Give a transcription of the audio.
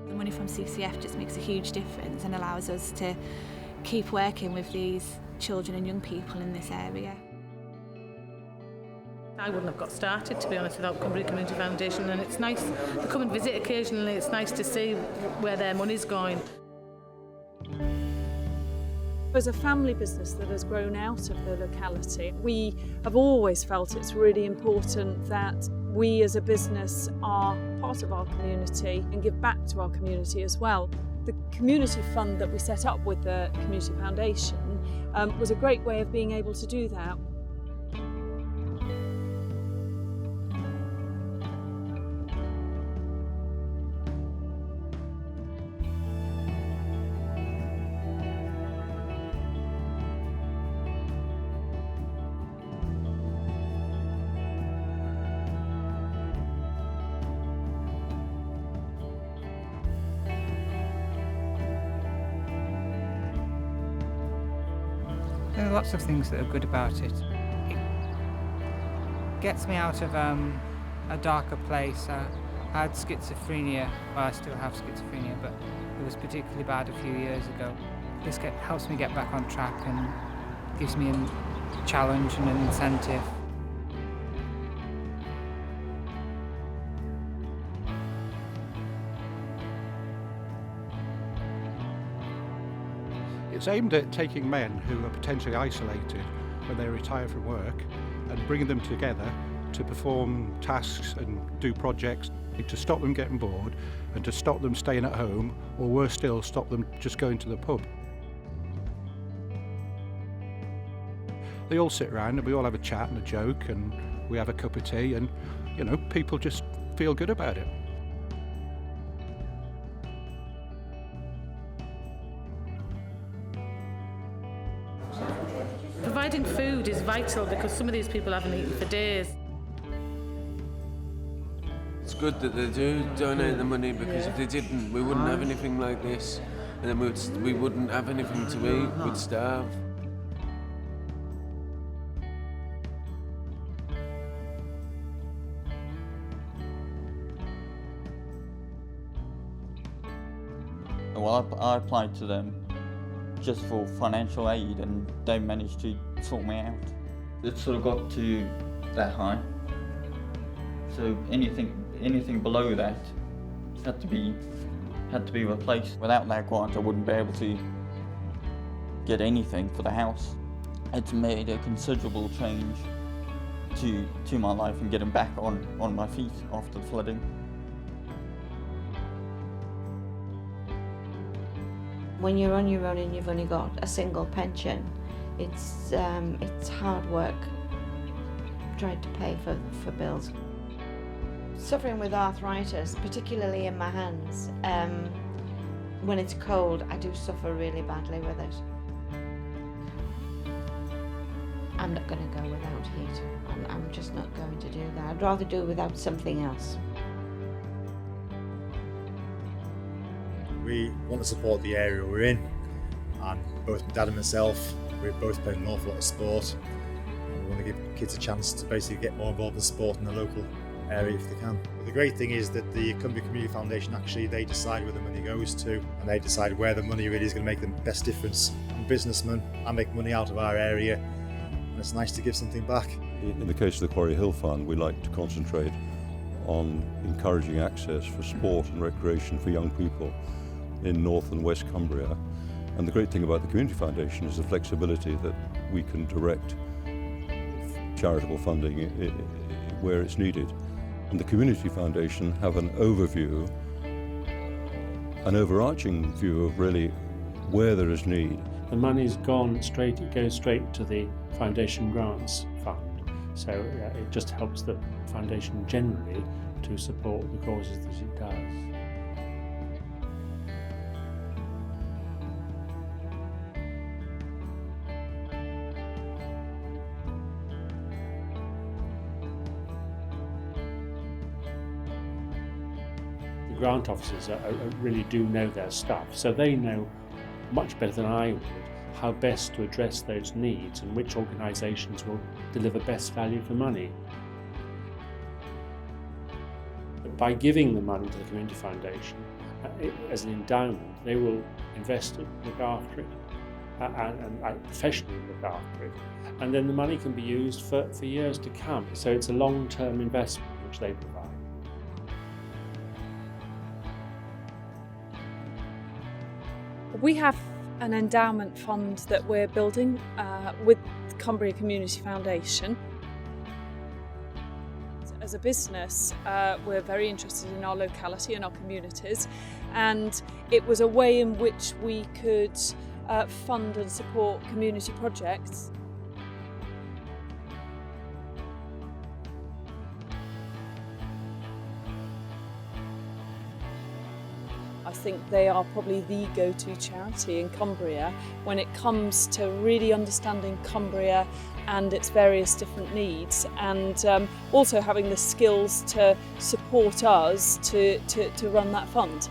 The money from CCF just makes a huge difference and allows us to keep working with these children and young people in this area. I wouldn't have got started, to be honest, without Cumbria Community Foundation, and it's nice to come and visit occasionally. It's nice to see where their money's going. As a family business that has grown out of the locality, we have always felt it's really important that we as a business are part of our community and give back to our community as well. The community fund that we set up with the Community Foundation was a great way of being able to do that. There are lots of things that are good about it. It gets me out of a darker place. I had schizophrenia, well, I still have schizophrenia, but it was particularly bad a few years ago. This helps me get back on track and gives me a challenge and an incentive. It's aimed at taking men who are potentially isolated when they retire from work and bringing them together to perform tasks and do projects to stop them getting bored and to stop them staying at home, or worse still, stop them just going to the pub. They all sit around and we all have a chat and a joke and we have a cup of tea and, you know, people just feel good about it. Providing food is vital because some of these people haven't eaten for days. It's good that they do donate the money, because if they didn't, we wouldn't have anything like this, and then we wouldn't have anything to eat, we'd starve. Well, I applied to them just for financial aid, and they managed to sort me out. It sort of got to that high, so anything below that had to be replaced. Without that grant, I wouldn't be able to get anything for the house. It's made a considerable change to my life and getting back on my feet after the flooding. When you're on your own and you've only got a single pension, it's hard work trying to pay for bills. Suffering with arthritis, particularly in my hands, when it's cold, I do suffer really badly with it. I'm not going to go without heat. I'm just not going to do that. I'd rather do without something else. We want to support the area we're in, and both my dad and myself, we've both played an awful lot of sport, and we want to give kids a chance to basically get more involved in sport in the local area if they can. But the great thing is that the Cumbria Community Foundation, actually they decide where the money goes to, and they decide where the money really is going to make the best difference. I'm a businessman, I make money out of our area, and it's nice to give something back. In the case of the Quarry Hill Fund, we like to concentrate on encouraging access for sport and recreation for young people in North and West Cumbria. And the great thing about the Community Foundation is the flexibility that we can direct charitable funding where it's needed. And the Community Foundation have an overview, an overarching view of really where there is need. The money's it goes straight to the Foundation Grants Fund. So it just helps the Foundation generally to support the causes that it does. Grant officers really do know their stuff, so they know much better than I would how best to address those needs and which organisations will deliver best value for money. By giving the money to the Community Foundation as an endowment, they will invest it, look after it, and professionally look after it. And then the money can be used for years to come. So it's a long-term investment which they provide. We have an endowment fund that we're building with Cumbria Community Foundation. As a business, we're very interested in our locality and our communities, and it was a way in which we could fund and support community projects. I think they are probably the go-to charity in Cumbria when it comes to really understanding Cumbria and its various different needs, and also having the skills to support us to run that fund.